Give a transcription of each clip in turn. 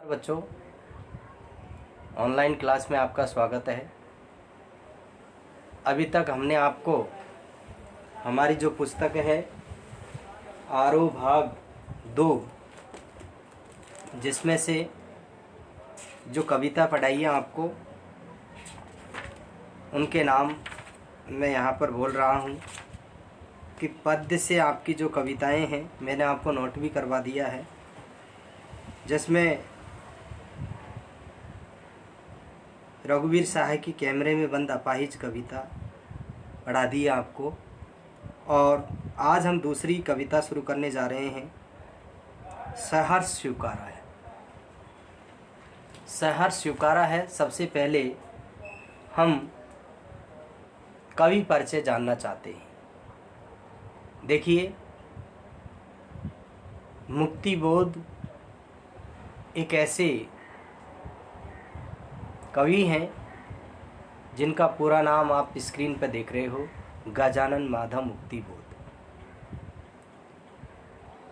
बच्चों, online class में आपका स्वागत है। अभी तक हमने आपको हमारी जो पुस्तक है आरोह भाग 2, जिसमें से जो कविता पढ़ाई है आपको, उनके नाम मैं यहाँ पर बोल रहा हूँ कि पद्य से आपकी जो कविताएं हैं मैंने आपको नोट भी करवा दिया है, जिसमें रघुवीर साहय की कैमरे में बंद अपाहिज कविता पढ़ा दी है आपको। और आज हम दूसरी कविता शुरू करने जा रहे हैं। सहर्ष स्वीकारा है। सहर्ष स्वीकारा है। सबसे पहले हम कवि परिचय जानना चाहते हैं। देखिए, मुक्तिबोध एक ऐसे कवि हैं जिनका पूरा नाम आप स्क्रीन पर देख रहे हो, गजानन माधव मुक्तिबोध।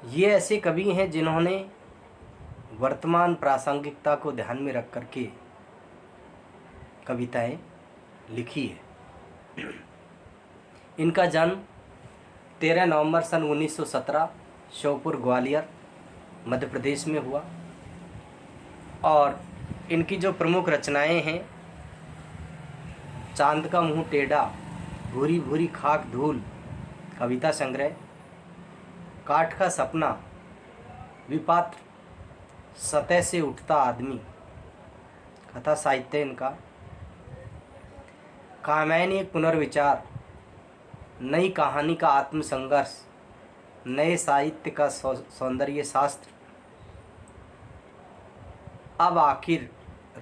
ये ऐसे कवि हैं जिन्होंने वर्तमान प्रासंगिकता को ध्यान में रख करके कविताएं लिखी है। इनका जन्म 13 नवंबर सन 1917 श्योपुर ग्वालियर मध्य प्रदेश में हुआ। और इनकी जो प्रमुख रचनाएं हैं, चांद का मुंह टेढ़ा, भूरी भूरी खाक धूल कविता संग्रह, काठ का सपना, विपात्र, सतह से उठता आदमी कथा साहित्य इनका, कामयानी एक पुनर्विचार, नई कहानी का आत्मसंघर्ष, नए साहित्य का सौंदर्य शास्त्र, अब आखिर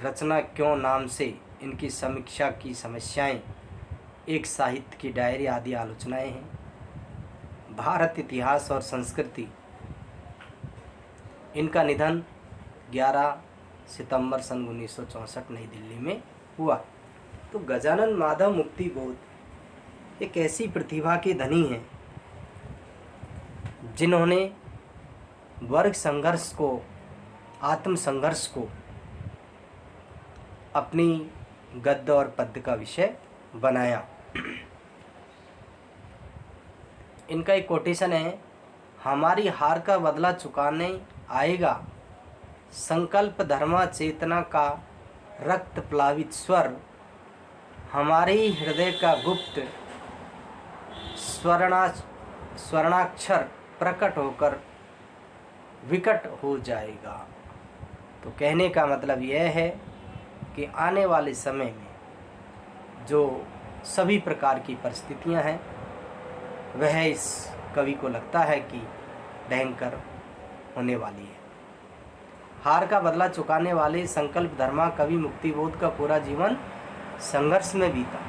रचना क्यों नाम से इनकी समीक्षा की समस्याएं, एक साहित्य की डायरी आदि आलोचनाएं हैं। भारत इतिहास और संस्कृति। इनका निधन 11 सितंबर सन 1964 नई दिल्ली में हुआ। तो गजानन माधव मुक्तिबोध एक ऐसी प्रतिभा के धनी हैं जिन्होंने वर्ग संघर्ष को, आत्म संघर्ष को अपनी गद्य और पद्य का विषय बनाया। इनका एक कोटेशन है, हमारी हार का बदला चुकाने आएगा संकल्प धर्मा चेतना का रक्त प्लावित स्वर, हमारे ही हृदय का गुप्त स्वर्णाक्षर प्रकट होकर विकट हो जाएगा। तो कहने का मतलब यह है कि आने वाले समय में जो सभी प्रकार की परिस्थितियां हैं, वह इस कवि को लगता है कि भयंकर होने वाली है। हार का बदला चुकाने वाले संकल्प धर्मा कवि मुक्तिबोध का पूरा जीवन संघर्ष में बीता।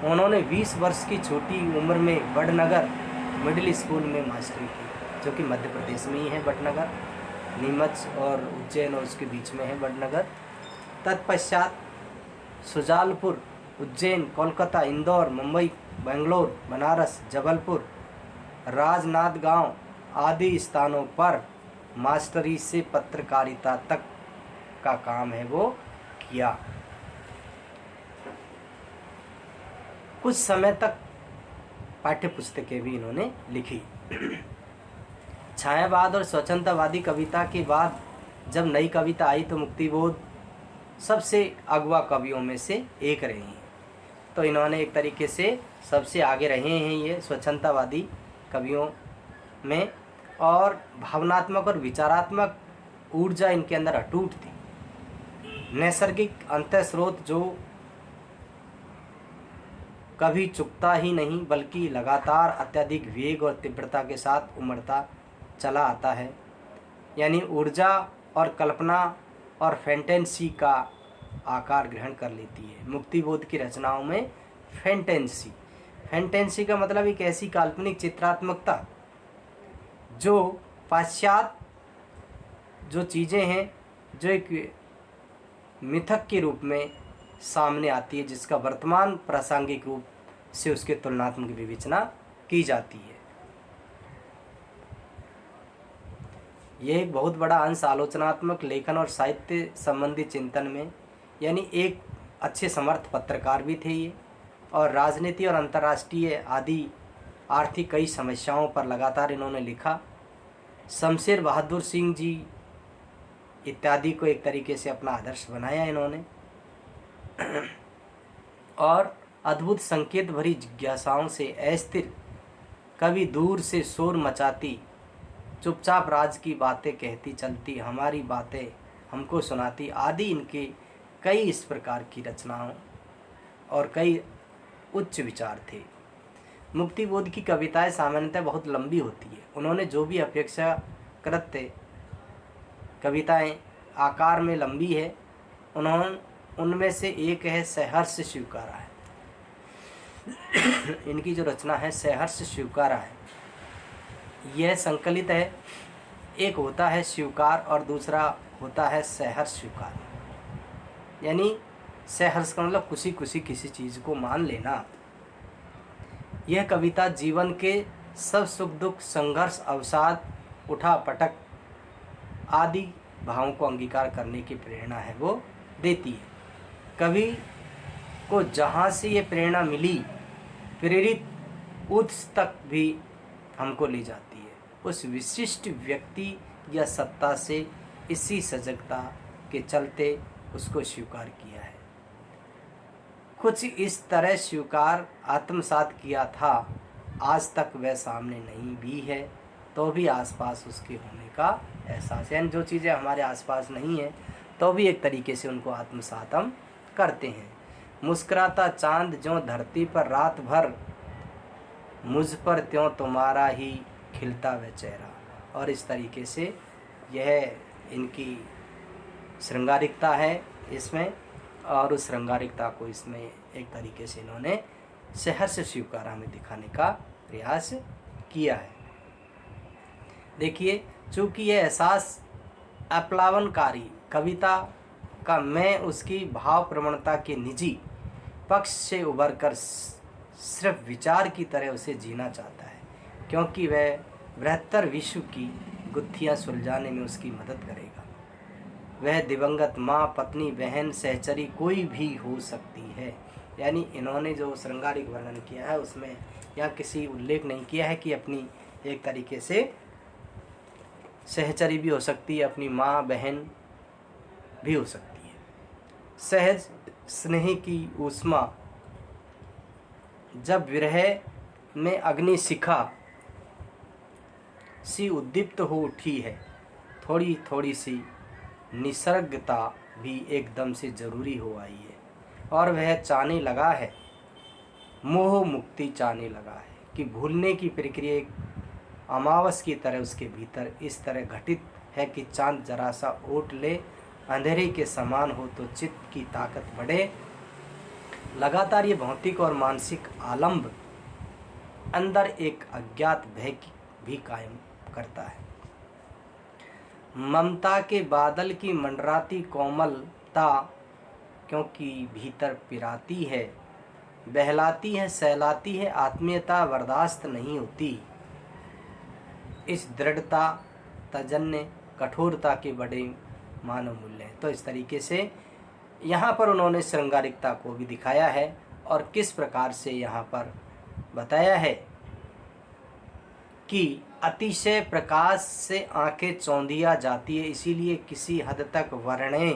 उन्होंने 20 वर्ष की छोटी उम्र में बड़नगर मिडिल स्कूल में मास्टरी की, जो कि मध्य प्रदेश में ही है। बड़नगर नीमच और उज्जैन और उसके बीच में है बड़नगर। तत्पश्चात सुजालपुर, उज्जैन, कोलकाता, इंदौर, मुंबई, बेंगलोर, बनारस, जबलपुर, राजनांदगांव आदि स्थानों पर मास्टरी से पत्रकारिता तक का काम है वो किया। कुछ समय तक पाठ्य पुस्तकें भी इन्होंने लिखी। छायावाद और स्वतंत्रवादी कविता के बाद जब नई कविता आई तो मुक्तिबोध सबसे अगवा कवियों में से एक रहे हैं। तो इन्होंने एक तरीके से सबसे आगे रहे हैं ये स्वतंत्रवादी कवियों में। और भावनात्मक और विचारात्मक ऊर्जा इनके अंदर अटूट थी। नैसर्गिक अंतःस्रोत जो कभी चुकता ही नहीं, बल्कि लगातार अत्यधिक वेग और तीव्रता के साथ उमड़ता चला आता है। यानी ऊर्जा और कल्पना और फैंटेसी का आकार ग्रहण कर लेती है। मुक्तिबोध की रचनाओं में फैंटेसी का मतलब एक ऐसी काल्पनिक चित्रात्मकता जो पाश्चात्य जो चीज़ें हैं, जो एक मिथक के रूप में सामने आती है, जिसका वर्तमान प्रासंगिक रूप से उसके तुलनात्मक विवेचना की जाती है। यह एक बहुत बड़ा अंश आलोचनात्मक लेखन और साहित्य संबंधी चिंतन में, यानी एक अच्छे समर्थ पत्रकार भी थे ये, और राजनीति और अंतर्राष्ट्रीय आदि आर्थिक कई समस्याओं पर लगातार इन्होंने लिखा। शमशेर बहादुर सिंह जी इत्यादि को एक तरीके से अपना आदर्श बनाया इन्होंने। और अद्भुत संकेत भरी जिज्ञासाओं से अस्थिर कभी दूर से शोर मचाती, चुपचाप राज की बातें कहती चलती, हमारी बातें हमको सुनाती आदि इनके कई इस प्रकार की रचनाओं और कई उच्च विचार थे। मुक्तिबोध की कविताएं सामान्यतः बहुत लंबी होती है। उन्होंने जो भी अपेक्षाकृत कविताएं आकार में लंबी है, उन्होंने उनमें से एक है सहर्ष स्वीकारा है। इनकी जो रचना है सहर्ष स्वीकारा है, यह संकलित है। एक होता है स्वीकार और दूसरा होता है सहर्ष स्वीकार, यानी सहर्ष का मतलब खुशी खुशी किसी चीज़ को मान लेना। यह कविता जीवन के सब सुख दुख, संघर्ष, अवसाद, उठा पटक आदि भावों को अंगीकार करने की प्रेरणा है वो देती है। कवि को जहाँ से ये प्रेरणा मिली, प्रेरित उस तक भी हमको ले जाती है, उस विशिष्ट व्यक्ति या सत्ता से इसी सजगता के चलते उसको स्वीकार किया है। कुछ इस तरह स्वीकार आत्मसात किया था, आज तक वह सामने नहीं भी है तो भी आसपास उसके होने का एहसास, यानी जो चीज़ें हमारे आसपास नहीं है तो भी एक तरीके से उनको आत्मसात हम करते हैं। मुस्कुराता चांद ज्यों धरती पर रात भर, मुझ पर त्यों तुम्हारा ही खिलता वह चेहरा। और इस तरीके से यह इनकी श्रृंगारिकता है इसमें, और उस श्रृंगारिकता को इसमें एक तरीके से इन्होंने सहर्ष स्वीकारा में दिखाने का प्रयास किया है। देखिए, चूँकि यह एहसास अप्लावनकारी कविता का मैं उसकी भाव प्रवणता के निजी पक्ष से उभरकर सिर्फ विचार की तरह उसे जीना चाहता है, क्योंकि वह बृहत्तर विश्व की गुत्थियाँ सुलझाने में उसकी मदद करेगा। वह दिवंगत माँ, पत्नी, बहन, सहचरी कोई भी हो सकती है। यानी इन्होंने जो श्रृंगारिक वर्णन किया है उसमें या किसी उल्लेख नहीं किया है कि अपनी एक तरीके से सहचरी भी हो सकती है, अपनी माँ बहन भी हो सकती है। सहज स्नेह की ऊष्मा जब विरह में अग्नि शिखा सी उद्दीप्त हो उठी है, थोड़ी थोड़ी सी निसर्गता भी एकदम से जरूरी हो आई है, और वह चाहने लगा है, मोह मुक्ति चाहने लगा है कि भूलने की प्रक्रिया एक अमावस की तरह उसके भीतर इस तरह घटित है कि चांद जरा सा ओट ले, अंधेरे के समान हो तो चित्त की ताकत बढ़े। लगातार ये भौतिक और मानसिक आलंब अंदर एक अज्ञात भय भी कायम करता है। ममता के बादल की मंडराती कोमलता क्योंकि भीतर पिराती है, बहलाती है, सहलाती है, आत्मीयता बर्दाश्त नहीं होती। इस दृढ़ता तजन्य कठोरता के बड़े मानव मूल्य हैं। तो इस तरीके से यहाँ पर उन्होंने श्रृंगारिकता को भी दिखाया है और किस प्रकार से यहाँ पर बताया है कि अतिशय प्रकाश से आंखें चौंधिया जाती है, इसीलिए किसी हद तक वर्णे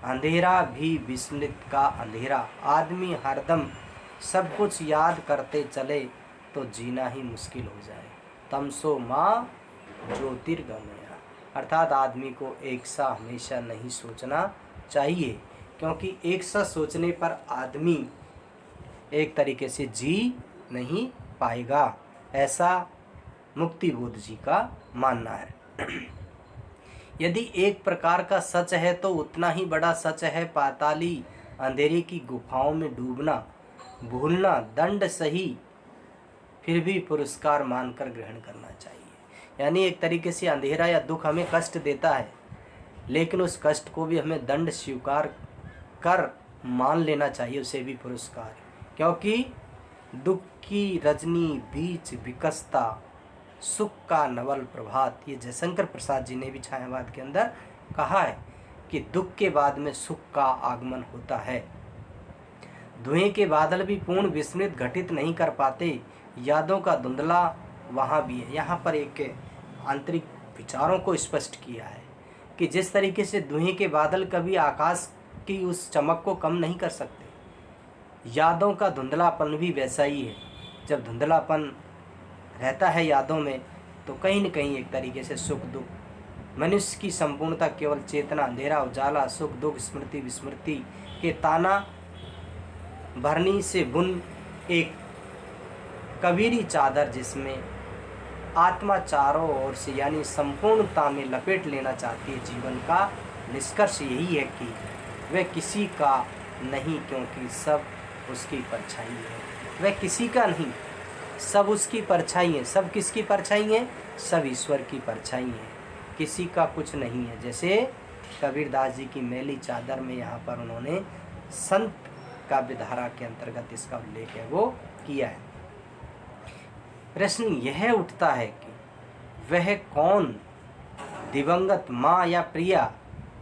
अंधेरा भी विस्मृत का अंधेरा। आदमी हरदम सब कुछ याद करते चले तो जीना ही मुश्किल हो जाए। तमसो माँ ज्योतिर्गमया, अर्थात आदमी को एक सा हमेशा नहीं सोचना चाहिए, क्योंकि एक सा सोचने पर आदमी एक तरीके से जी नहीं पाएगा, ऐसा मुक्तिबोध जी का मानना है। यदि एक प्रकार का सच है तो उतना ही बड़ा सच है पाताली अंधेरे की गुफाओं में डूबना, भूलना दंड सही फिर भी पुरस्कार मानकर ग्रहण करना चाहिए। यानी एक तरीके से अंधेरा या दुख हमें कष्ट देता है, लेकिन उस कष्ट को भी हमें दंड स्वीकार कर मान लेना चाहिए, उसे भी पुरस्कार, क्योंकि दुख की रजनी बीच विकसता सुख का नवल प्रभात। ये जयशंकर प्रसाद जी ने भी छायावाद के अंदर कहा है कि दुख के बाद में सुख का आगमन होता है। धुएं के बादल भी पूर्ण विस्मृत घटित नहीं कर पाते, यादों का धुंधला वहाँ भी है। यहाँ पर एक आंतरिक विचारों को स्पष्ट किया है कि जिस तरीके से धुएं के बादल कभी आकाश की उस चमक को कम नहीं कर सकते, यादों का धुंधलापन भी वैसा ही है। जब धुंधलापन रहता है यादों में तो कहीं न कहीं एक तरीके से सुख दुख, मनुष्य की संपूर्णता केवल चेतना, अंधेरा उजाला, सुख दुख, स्मृति विस्मृति के ताना भरनी से बुन एक कबीरी चादर, जिसमें आत्मा चारों ओर से यानी संपूर्णता में लपेट लेना चाहती है जीवन का निष्कर्ष यही है कि वह किसी का नहीं, क्योंकि सब उसकी परछाई है। वह किसी का नहीं, सब उसकी परछाई है। सब किसकी परछाई है? सब ईश्वर की परछाई है, किसी का कुछ नहीं है। जैसे कबीरदास जी की मैली चादर में यहाँ पर उन्होंने संत काव्यधारा के अंतर्गत इसका उल्लेख है वो किया है। प्रश्न यह उठता है कि वह कौन दिवंगत माँ या प्रिया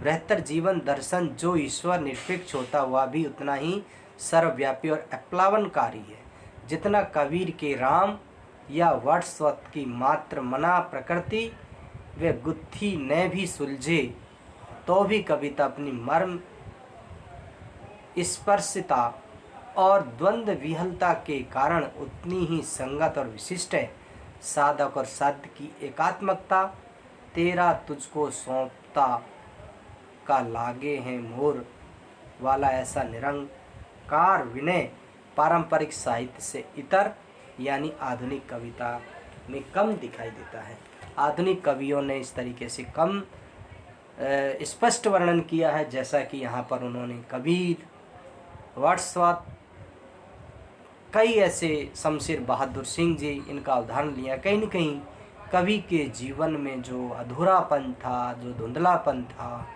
बृहत्तर जीवन दर्शन जो ईश्वर निरपेक्ष होता हुआ भी उतना ही सर्वव्यापी और अप्लावनकारी है जितना कबीर के राम या वर्ड्सवर्थ की मात्र मना प्रकृति व गुत्थी न भी सुलझे तो भी कविता अपनी मर्म स्पर्शिता और द्वंद्व विहलता के कारण उतनी ही संगत और विशिष्ट है। साधक और साध्य की एकात्मकता तेरा तुझको सौंपता का लागे हैं मोर वाला ऐसा निरंकार विनय पारंपरिक साहित्य से इतर यानी आधुनिक कविता में कम दिखाई देता है। आधुनिक कवियों ने इस तरीके से कम स्पष्ट वर्णन किया है, जैसा कि यहाँ पर उन्होंने कबीर, वर्ड्सवर्थ, कई ऐसे शमशेर बहादुर सिंह जी इनका उदाहरण लिया। कहीं न कहीं कवि के जीवन में जो अधूरापन था, जो धुंधलापन था,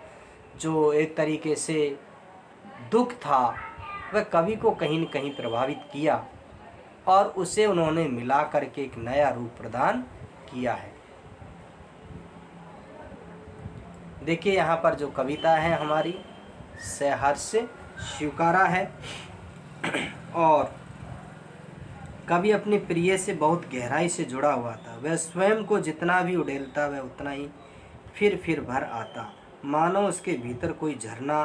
जो एक तरीके से दुख था, वह कवि को कहीं न कहीं प्रभावित किया और उसे उन्होंने मिला करके एक नया रूप प्रदान किया है। देखिए यहाँ पर जो कविता है हमारी सहर्ष स्वीकारा है और कवि अपने प्रिय से बहुत गहराई से जुड़ा हुआ था। वह स्वयं को जितना भी उड़ेलता वह उतना ही फिर भर आता, मानो उसके भीतर कोई झरना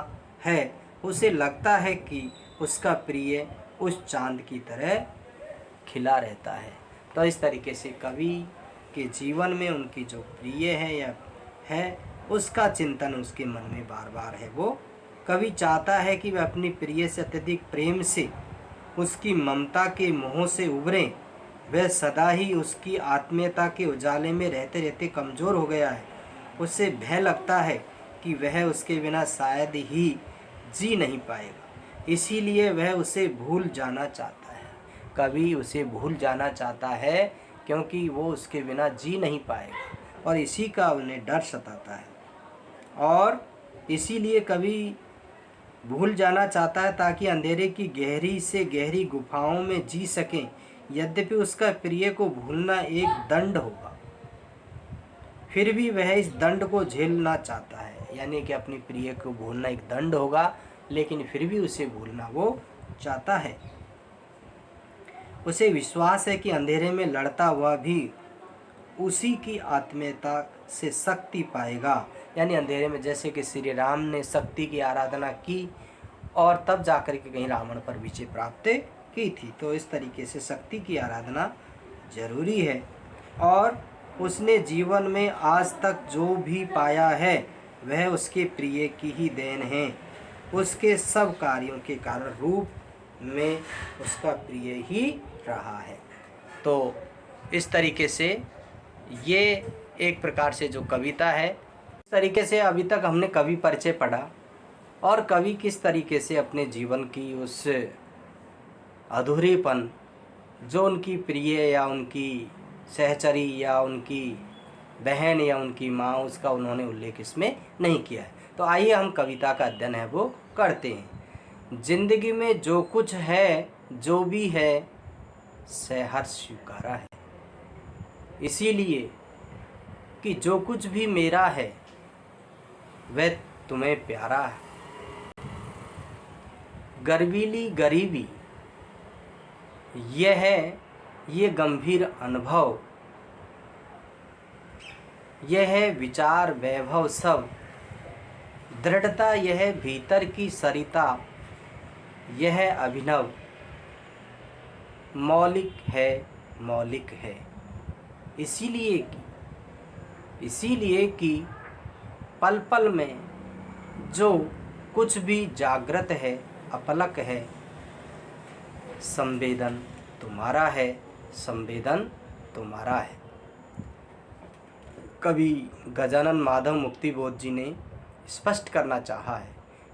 है। उसे लगता है कि उसका प्रिय उस चांद की तरह खिला रहता है। तो इस तरीके से कवि के जीवन में उनकी जो प्रिय है या है उसका चिंतन उसके मन में बार बार है। वो कवि चाहता है कि वह अपनी प्रिय से अत्यधिक प्रेम से, उसकी ममता के मोह से उभरें। वह सदा ही उसकी आत्मीयता के उजाले में रहते रहते कमज़ोर हो गया है। उसे भय लगता है कि वह उसके बिना शायद ही जी नहीं पाएगा, इसीलिए वह उसे भूल जाना चाहता है। कवि उसे भूल जाना चाहता है क्योंकि वो उसके बिना जी नहीं पाएगा और इसी का उन्हें डर सताता है और इसीलिए कवि भूल जाना चाहता है ताकि अंधेरे की गहरी से गहरी गुफाओं में जी सकें। यद्यपि उसका प्रिय को भूलना एक दंड होगा, फिर भी वह इस दंड को झेलना चाहता है। यानी कि अपनी प्रिय को भूलना एक दंड होगा, लेकिन फिर भी उसे भूलना वो चाहता है। उसे विश्वास है कि अंधेरे में लड़ता हुआ भी उसी की आत्मीयता से शक्ति पाएगा। यानी अंधेरे में जैसे कि श्री राम ने शक्ति की आराधना की और तब जाकर के कहीं रावण पर विजय प्राप्त की थी, तो इस तरीके से शक्ति की आराधना जरूरी है। और उसने जीवन में आज तक जो भी पाया है वह उसके प्रिय की ही देन है। उसके सब कार्यों के कारण रूप में उसका प्रिय ही रहा है। तो इस तरीके से ये एक प्रकार से जो कविता है, इस तरीके से अभी तक हमने कवि परिचय पढ़ा और कवि किस तरीके से अपने जीवन की उस अधूरेपन जो उनकी प्रिय या उनकी सहचरी या उनकी बहन या उनकी माँ, उसका उन्होंने उल्लेख इसमें नहीं किया है। तो आइए हम कविता का अध्ययन है वो करते हैं। जिंदगी में जो कुछ है जो भी है सहर्ष स्वीकारा है। इसीलिए कि जो कुछ भी मेरा है वह तुम्हें प्यारा है। गर्वीली गरीबी यह है, ये गंभीर अनुभव, यह है विचार वैभव सब। दृढ़ता यह भीतर की सरिता, यह है अभिनव, मौलिक है, मौलिक है। इसीलिए कि पल पल में जो कुछ भी जागृत है, अपलक है, संवेदन तुम्हारा है, संवेदन तुम्हारा है। कवि गजानन माधव मुक्तिबोध जी ने स्पष्ट करना चाहा है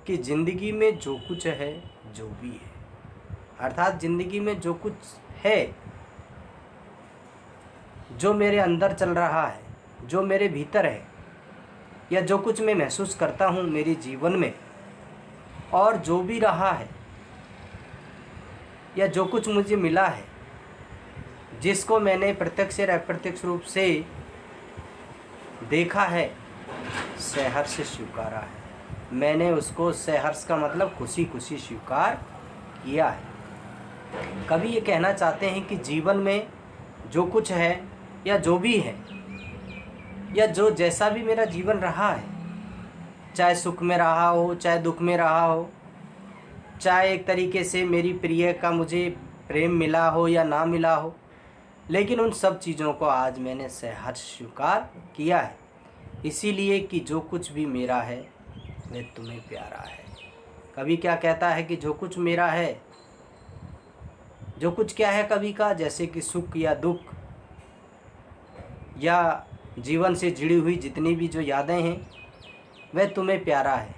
कि जिंदगी में जो कुछ है, जो भी है, अर्थात जिंदगी में जो कुछ है, जो मेरे अंदर चल रहा है, जो मेरे भीतर है, या जो कुछ मैं महसूस करता हूँ मेरे जीवन में, और जो भी रहा है या जो कुछ मुझे मिला है, जिसको मैंने प्रत्यक्ष या अप्रत्यक्ष रूप से देखा है, सहर्ष से स्वीकारा है। मैंने उसको, सहर्ष का मतलब खुशी खुशी स्वीकार किया है। कभी ये कहना चाहते हैं कि जीवन में जो कुछ है या जो भी है, या जो जैसा भी मेरा जीवन रहा है, चाहे सुख में रहा हो, चाहे दुख में रहा हो, चाहे एक तरीके से मेरी प्रिय का मुझे प्रेम मिला हो या ना मिला हो, लेकिन उन सब चीज़ों को आज मैंने सहर्ष स्वीकार किया है। इसीलिए कि जो कुछ भी मेरा है वह तुम्हें प्यारा है। कभी क्या कहता है कि जो कुछ मेरा है, जो कुछ क्या है कवि का, जैसे कि सुख या दुख या जीवन से जुड़ी हुई जितनी भी जो यादें हैं वह तुम्हें प्यारा है,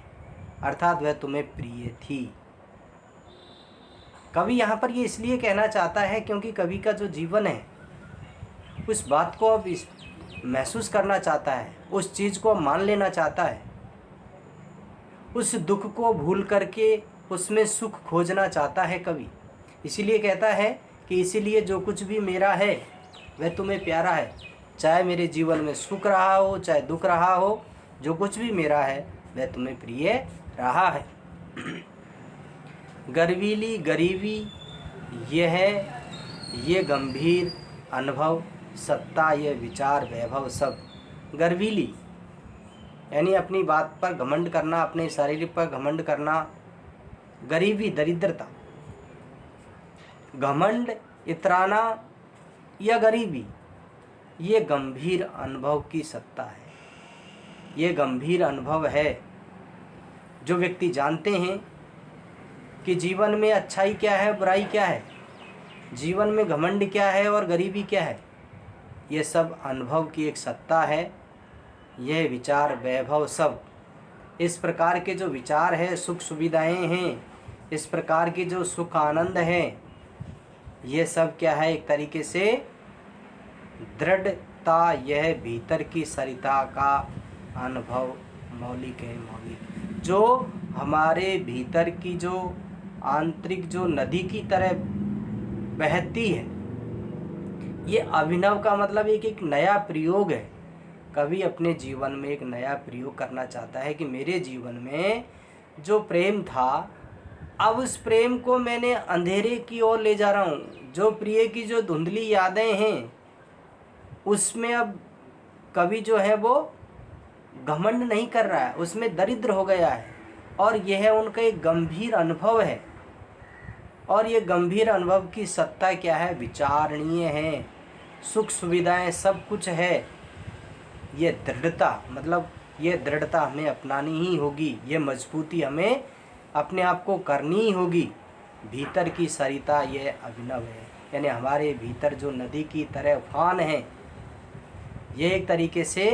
अर्थात वह तुम्हें प्रिय थी। कवि यहाँ पर ये इसलिए कहना चाहता है क्योंकि कवि का जो जीवन है उस बात को अब महसूस करना चाहता है, उस चीज़ को मान लेना चाहता है, उस दुख को भूल करके उसमें सुख खोजना चाहता है कवि। इसीलिए कहता है कि इसीलिए जो कुछ भी मेरा है वह तुम्हें प्यारा है। चाहे मेरे जीवन में सुख रहा हो, चाहे दुख रहा हो, जो कुछ भी मेरा है वह तुम्हें प्रिय रहा है। गर्वीली गरीबी यह है, ये गंभीर अनुभव, सत्ता ये विचार वैभव सब। गर्वीली यानी अपनी बात पर घमंड करना, अपने शरीर पर घमंड करना। गरीबी दरिद्रता, घमंड, इतराना या गरीबी ये गंभीर अनुभव की सत्ता है। ये गंभीर अनुभव है। जो व्यक्ति जानते हैं कि जीवन में अच्छाई क्या है, बुराई क्या है, जीवन में घमंड क्या है और गरीबी क्या है, ये सब अनुभव की एक सत्ता है। यह विचार वैभव सब, इस प्रकार के जो विचार है, सुख सुविधाएं हैं, इस प्रकार के जो सुख आनंद हैं, ये सब क्या है, एक तरीके से दृढ़ता, यह भीतर की सरिता का अनुभव मौलिक है, मौलिक। जो हमारे भीतर की जो आंतरिक जो नदी की तरह बहती है, ये अभिनव का मतलब एक नया प्रयोग है। कवि अपने जीवन में एक नया प्रयोग करना चाहता है कि मेरे जीवन में जो प्रेम था, अब उस प्रेम को मैंने अंधेरे की ओर ले जा रहा हूँ। जो प्रिय की जो धुंधली यादें हैं उसमें अब कवि जो है वो घमंड नहीं कर रहा है, उसमें दरिद्र हो गया है, और यह उनका एक गंभीर अनुभव है। और ये गंभीर अनुभव की सत्ता क्या है, विचारणीय है, सुख सुविधाएं सब कुछ है। ये दृढ़ता, मतलब ये दृढ़ता हमें अपनानी ही होगी, ये मजबूती हमें अपने आप को करनी ही होगी। भीतर की सरिता ये अभिनव है, यानी हमारे भीतर जो नदी की तरह उफान है, ये एक तरीके से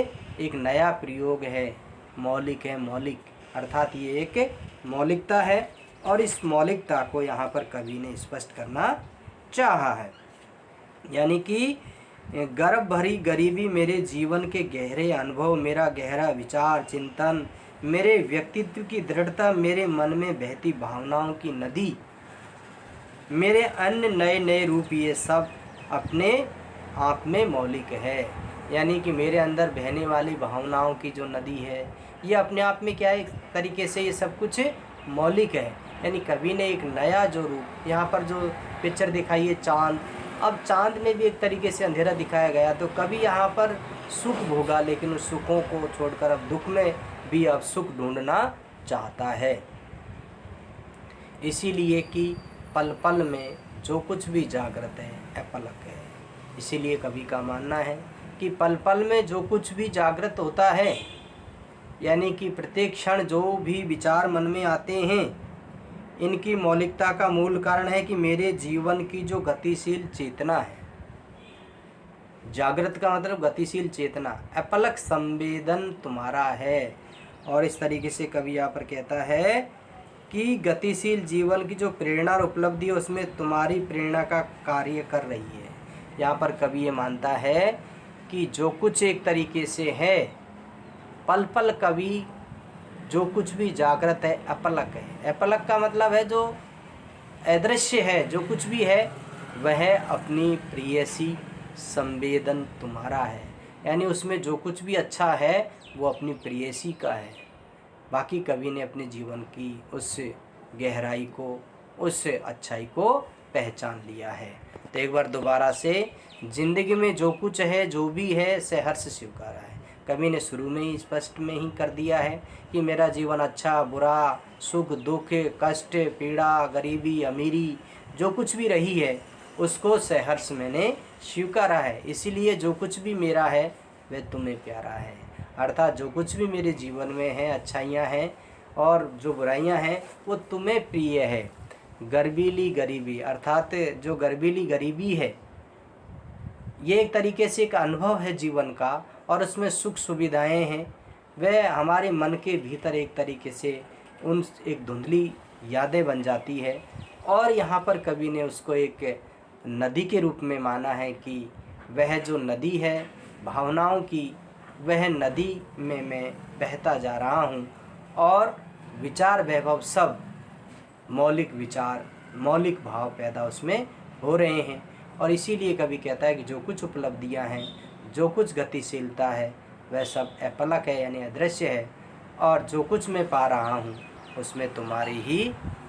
एक नया प्रयोग है, मौलिक है, मौलिक, अर्थात ये एक मौलिकता है। और इस मौलिकता को यहाँ पर कवि ने स्पष्ट करना चाहा है, यानी कि गर्भ भरी गरीबी मेरे जीवन के गहरे अनुभव, मेरा गहरा विचार चिंतन, मेरे व्यक्तित्व की दृढ़ता, मेरे मन में बहती भावनाओं की नदी, मेरे अन्य नए नए रूप, ये सब अपने आप में मौलिक है। यानी कि मेरे अंदर बहने वाली भावनाओं की जो नदी है, ये अपने आप में क्या है, एक तरीके से ये सब कुछ मौलिक है। यानी कवि ने एक नया जो रूप, यहाँ पर जो पिक्चर दिखाई है चाँद, अब चाँद में भी एक तरीके से अंधेरा दिखाया गया, तो कवि यहाँ पर सुख भोगा, लेकिन उस सुखों को छोड़कर अब दुख में भी अब सुख ढूंढना चाहता है। इसीलिए कि पल पल में जो कुछ भी जागृत है अपलक है। इसीलिए कवि का मानना है कि पल पल में जो कुछ भी जागृत होता है, यानी कि प्रत्येक क्षण जो भी विचार मन में आते हैं, इनकी मौलिकता का मूल कारण है कि मेरे जीवन की जो गतिशील चेतना है, जागृत का मतलब गतिशील चेतना, अपलक संवेदन तुम्हारा है। और इस तरीके से कवि यहाँ पर कहता है कि गतिशील जीवन की जो प्रेरणा और उपलब्धि है, उसमें तुम्हारी प्रेरणा का कार्य कर रही है। यहाँ पर कवि ये मानता है कि जो कुछ एक तरीके से है, पल पल कवि जो कुछ भी जागृत है अपलक है। अपलक का मतलब है जो अदृश्य है, जो कुछ भी है वह अपनी प्रेयसी संवेदन तुम्हारा है। यानी उसमें जो कुछ भी अच्छा है वो अपनी प्रेयसी का है। बाकी कवि ने अपने जीवन की उस गहराई को, उस अच्छाई को पहचान लिया है। तो एक बार दोबारा से, जिंदगी में जो कुछ है, जो भी है, सहर्ष स्वीकारा है। कवि ने शुरू में ही स्पष्ट में ही कर दिया है कि मेरा जीवन अच्छा बुरा, सुख दुख, कष्ट पीड़ा, गरीबी अमीरी, जो कुछ भी रही है उसको सहर्ष मैंने स्वीकारा है। इसीलिए जो कुछ भी मेरा है वह तुम्हें प्यारा है। अर्थात जो कुछ भी मेरे जीवन में है, अच्छाइयाँ हैं और जो बुराइयाँ हैं, वो तुम्हें प्रिय है। गर्बीली गरीबी, अर्थात जो गर्बीली गरीबी है, ये एक तरीके से एक अनुभव है जीवन का, और उसमें सुख सुविधाएं हैं, वह हमारे मन के भीतर एक तरीके से उन एक धुंधली यादें बन जाती है। और यहाँ पर कवि ने उसको एक नदी के रूप में माना है कि वह जो नदी है भावनाओं की, वह नदी में मैं बहता जा रहा हूँ, और विचार वैभव सब मौलिक विचार, मौलिक भाव पैदा उसमें हो रहे हैं। और इसीलिए कवि कहता है कि जो कुछ उपलब्धियां हैं, जो कुछ गतिशीलता है, वह सब अपलक है, यानी अदृश्य है, और जो कुछ मैं पा रहा हूँ उसमें तुम्हारी ही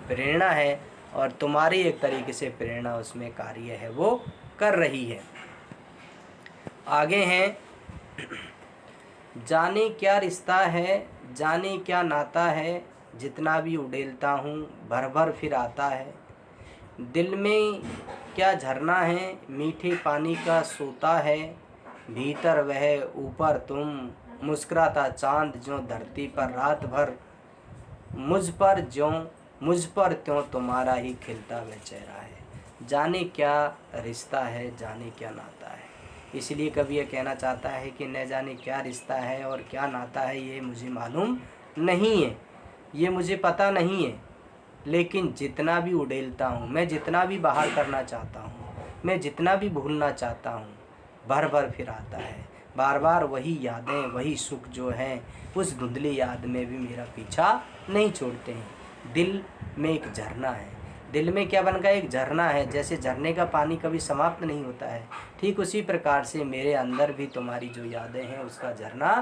प्रेरणा है, और तुम्हारी एक तरीके से प्रेरणा उसमें कार्य है, वो कर रही है। आगे हैं, जाने क्या रिश्ता है, जाने क्या नाता है, जितना भी उड़ेलता हूँ भर भर फिर आता है। दिल में क्या झरना है, मीठे पानी का सोता है, भीतर वह ऊपर तुम, मुस्कुराता चांद जो धरती पर रात भर, मुझ पर त्यों तुम्हारा ही खिलता वह चेहरा है। जाने क्या रिश्ता है, जाने क्या नाता है। इसलिए कवि ये कहना चाहता है कि न जाने क्या रिश्ता है और क्या नाता है, ये मुझे मालूम नहीं है, ये मुझे पता नहीं है, लेकिन जितना भी उड़ेलता हूँ, मैं जितना भी बाहर करना चाहता हूँ, मैं जितना भी भूलना चाहता हूँ, भर भर फिर आता है। बार बार वही यादें, वही सुख जो हैं, उस धुंधली याद में भी मेरा पीछा नहीं छोड़ते हैं। दिल में एक झरना है, दिल में क्या बन गया, एक झरना है। जैसे झरने का पानी कभी समाप्त नहीं होता है, ठीक उसी प्रकार से मेरे अंदर भी तुम्हारी जो यादें हैं उसका झरना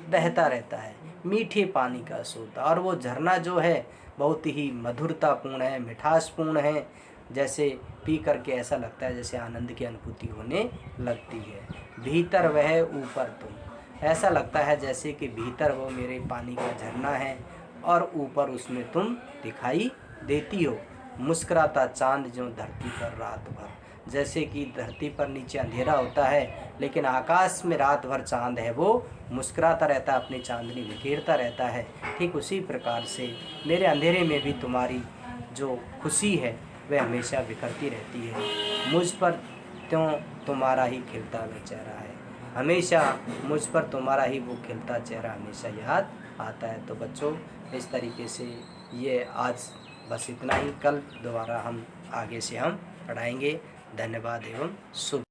बहता रहता है, मीठे पानी का सोता। और वो झरना जो है बहुत ही मधुरतापूर्ण है, मिठासपूर्ण है, जैसे पी करके ऐसा लगता है जैसे आनंद की अनुभूति होने लगती है। भीतर वह ऊपर तुम, ऐसा लगता है जैसे कि भीतर वो मेरे पानी का झरना है और ऊपर उसमें तुम दिखाई देती हो। मुस्कुराता चांद जो धरती पर रात भर, जैसे कि धरती पर नीचे अंधेरा होता है लेकिन आकाश में रात भर चांद है, वो मुस्कुराता रहता है, अपनी चांदनी बिखेरता रहता है। ठीक उसी प्रकार से मेरे अंधेरे में भी तुम्हारी जो खुशी है वह हमेशा बिखरती रहती है। मुझ पर त्यों तुम्हारा ही खिलता हुआ चेहरा है, हमेशा मुझ पर तुम्हारा ही वो खिलता चेहरा हमेशा याद आता है। तो बच्चों, इस तरीके से ये आज बस इतना ही। कल दोबारा हम आगे से हम पढ़ाएंगे। धन्यवाद एवं शुभ।